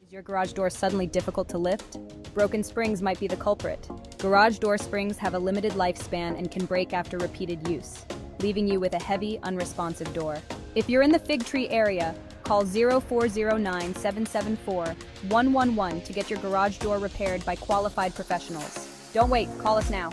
Is your garage door suddenly difficult to lift? Broken springs might be the culprit. Garage door springs have a limited lifespan and can break after repeated use, leaving you with a heavy, unresponsive door. If you're in the Figtree area, call 0409-774-111 to get your garage door repaired by qualified professionals. Don't wait, call us now.